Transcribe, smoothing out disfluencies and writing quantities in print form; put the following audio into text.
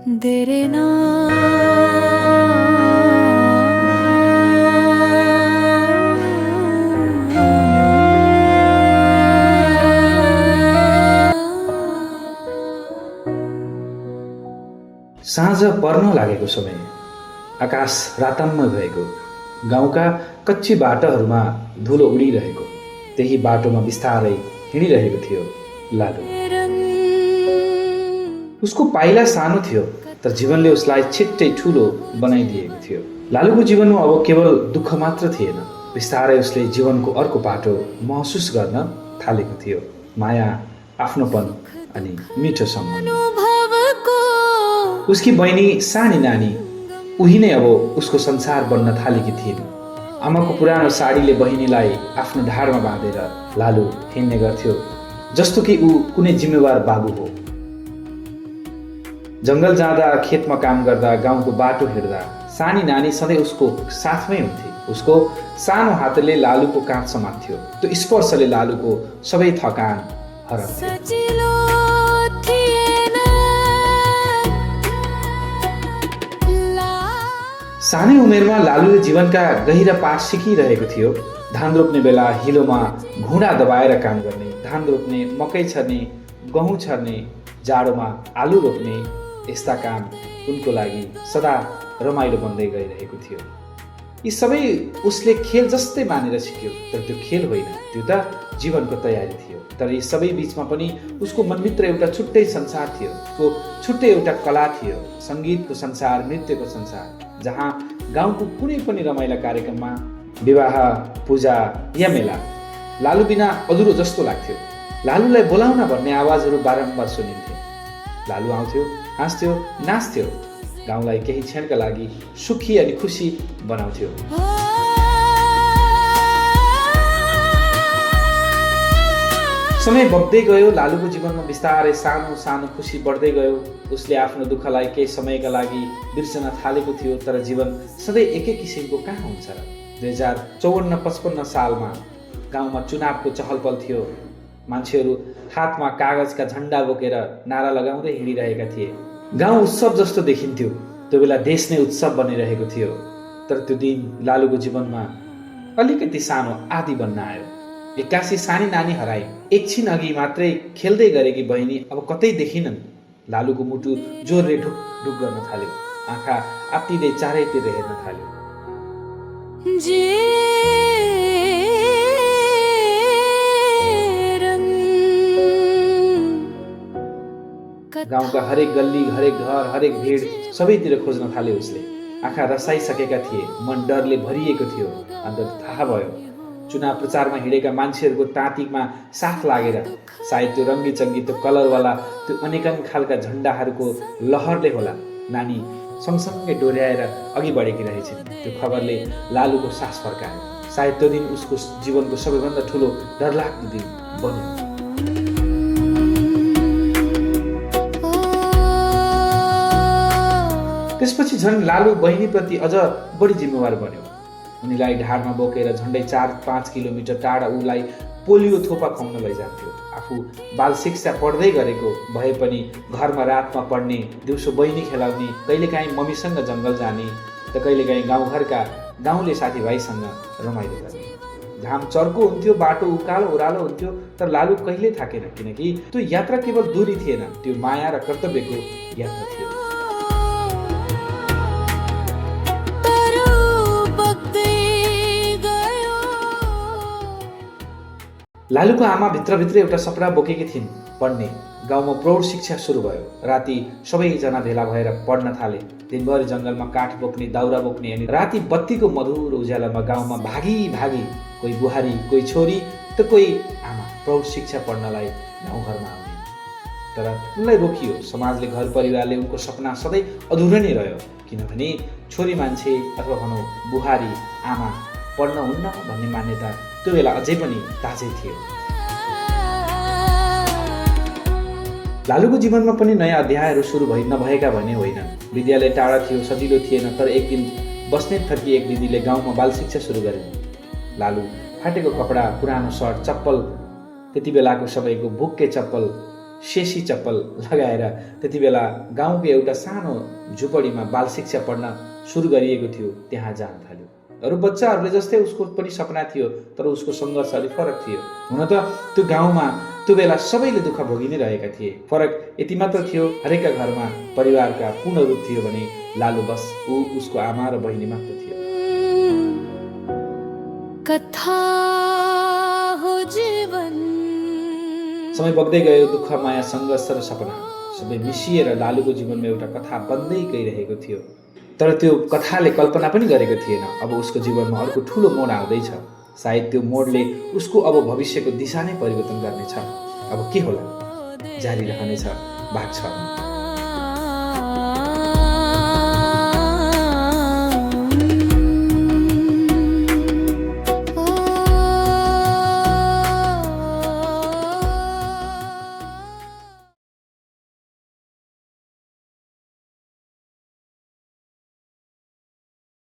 तेरे नाम साँझ पर्न लागेको समय आकाश राताम्म भएको गाउँका कच्ची बाटाहरूमा धुलो उडिरहेको त्यही बाटोमा बिस्तारै हिँडिरहेको थियो लालु। उसको पाइला सानो थियो तर जीवनले उसलाई छिट्टै ठुलो बनाइदिएको थियो। लालुको जीवनमा अब केवल दुःख मात्र थिएन, बिस्तारै उसले जीवनको अर्को बाटो महसुस गर्न थालेको थियो। माया, आफ्नोपन अनि मिठो सम्मान। उसकी बहिनी सानी नानी उही नै अब उसको संसार बन्न थालेकी थिइन्। आमाको पुरानो साडीले बहिनीलाई आफ्नो ढाडमा बाँधेर लालु हिँड्ने गर्थ्यो जस्तो कि ऊ कुनै जिम्मेवार बाबु हो। जङ्गल जाँदा, खेतमा काम गर्दा, गाउँको बाटो हिँड्दा सानी नानी सधैँ उसको साथमै हुन्थे। उसको सानो हातले लालुको काँध समात्थ्यो। त्यो स्पर्शले लालुको सबै थकान हराउँथ्यो। सानै उमेरमा लालुले जीवनका गहिरा पाठ सिकिरहेको थियो। धान रोप्ने बेला हिलोमा घुँडा दबाएर काम गर्ने, धान रोप्ने, मकै छर्ने, गहुँ छर्ने, जाडोमा आलु रोप्ने, यस्ता काम उनको लागि सदा रमाइलो बन्दै गइरहेको थियो। यी सबै उसले खेल जस्तै मानेर सिक्यो, तर त्यो खेल होइन, त्यो त जीवनको तयारी थियो। तर यी सबै बिचमा पनि उसको मनभित्र एउटा छुट्टै संसार थियो। उसको छुट्टै एउटा कला थियो, सङ्गीतको संसार, नृत्यको संसार, जहाँ गाउँको कुनै पनि रमाइला कार्यक्रममा, विवाह, पूजा या मेला लालु बिना अधुरो जस्तो लाग्थ्यो। लालुलाई बोलाउन भन्ने आवाजहरू बारम्बार सुनिन्थे। लालु आउँथ्यो, हाँस्थ्यो, नाच्थ्यो, गाउँलाई केही क्षणका लागि सुखी अनि खुसी बनाउँथ्यो। समय बग्दै गयो, लालुको जीवनमा बिस्तारै सानो सानो खुसी बढ्दै गयो। उसले आफ्नो दुःखलाई केही समयका लागि बिर्सन थालेको थियो, तर जीवन सधैँ एकै किसिमको कहाँ हुन्छ र। 2054-55 सालमा गाउँमा चुनावको चहलपहल थियो। मान्छेहरू हातमा कागजका झन्डा बोकेर नारा लगाउँदै हिँडिरहेका थिए। गाउँ उत्सव जस्तो देखिन्थ्यो। त्यो बेला देश नै उत्सव बनिरहेको थियो। तर त्यो दिन लालुको जीवनमा अलिकति सानो आदि बन्न आयो। 81 सानी नानी हराई। एकछिन अघि मात्रै खेल्दै गरेकी बहिनी अब कतै देखिनन्। लालुको मुटु जोरले ढुक ढुक गर्न थाल्यो। आँखा आत्तिँदै चारैतिर हेर्न थाल्यो। गाउँका हरेक गल्ली, हरेक घर, हरेक भिड सबैतिर खोज्न थाल्यो उसले। आँखा रसाइसकेका थिए, मन डरले भरिएको थियो। अन्त थाहा भयो, चुनाव प्रचारमा हिँडेका मान्छेहरूको तातीमा साथ लागेर सायद त्यो रङ्गीचङ्गी, त्यो कलरवाला, त्यो अनेकन खालका झन्डाहरूको लहरले होला नानी सँगसँगै डोर्याएर अघि बढेकी रहेछन्। त्यो खबरले लालुको सास फर्कायो। सायद त्यो दिन उसको जीवनको सबैभन्दा ठुलो डरलाग्दो दिन बन्यो। त्यसपछि झन् लालु बहिनीप्रति अझ बढी जिम्मेवार बन्यो। उनीलाई ढाडमा बोकेर झन्डै 4-5 किलोमिटर टाढा उलाई पोलियो थोपा खुवाउन लैजान्थ्यो। आफू बाल शिक्षा पढ्दै गरेको भए पनि घरमा रातमा पढ्ने, दिउँसो बहिनी खेलाउने, कहिलेकाहीँ मम्मीसँग जङ्गल जाने, त कहिलेकाहीँ गाउँघरका गाउँले साथीभाइसँग रमाइलो गर्ने। घाम चर्को हुन्थ्यो, बाटो उकालो ओह्रालो हुन्थ्यो, तर लालु कहिल्यै थाकेन, किनकि त्यो यात्रा केवल दूरी थिएन, त्यो माया र कर्तव्यको यात्रा थियो। लालुको आमा भित्रभित्रै एउटा सपना बोकेकी थिइन्, पढ्ने। गाउँमा प्रौढ शिक्षा सुरु भयो। राति सबैजना भेला भएर पढ्न थाले। दिनभरि जङ्गलमा काठ बोक्ने, दाउरा बोक्ने अनि राति बत्तीको मधुर उज्यालोमा गाउँमा भागी भागी कोही बुहारी, कोही छोरी त कोही आमा प्रौढ शिक्षा पढ्नलाई गाउँघरमा आउने। तर उनलाई रोकियो। समाजले, घर परिवारले उनको सपना सधैँ अधुरो नै रह्यो, किनभने छोरी मान्छे अथवा भनौँ बुहारी, आमा पढ्न हुन्न भन्ने मान्यता त्यो बेला अझै पनि ताजै थियो। लालुको जीवनमा पनि नयाँ अध्यायहरू सुरु नभएका भने होइन। विद्यालय टाढा थियो, सजिलो थिएन, तर एक दिन बस्नेत थर्की एक दिदीले गाउँमा बाल शिक्षा सुरु गरिन्। लालु फाटेको कपडा, पुरानो सर्ट, चप्पल, त्यति बेलाको सबैको भुक्के चप्पल शेसी चप्पल लगाएर त्यति बेला गाउँको एउटा सानो झुपडीमा बाल शिक्षा पढ्न सुरु गरिएको थियो, त्यहाँ जान थाल्यो। अरू बच्चाहरूले जस्तै उसको पनि सपना थियो, तर उसको सङ्घर्ष अलिक फरक थियो। हुन त त्यो गाउँमा त्यो बेला सबैले दुःख भोगि नै रहेका थिए। फरक यति मात्र थियो, हरेकका घरमा परिवारका पूर्ण रूप थियो भने लालु बस उसको आमा र बहिनी मात्र थियो। कथा हो जीवन। समय बग्दै गयो, दुःख, माया, सङ्घर्ष र सपना सबै मिसिएर लालुको जीवनमा एउटा कथा बन्दै गइरहेको थियो। तर त्यो कथाले कल्पना पनि गरेको थिएन अब उसको जीवनमा अर्को ठुलो मोड आउँदैछ। सायद त्यो मोडले उसको अब भविष्यको दिशा नै परिवर्तन गर्नेछ। अब के होला? जारी रहनेछ भाग 6।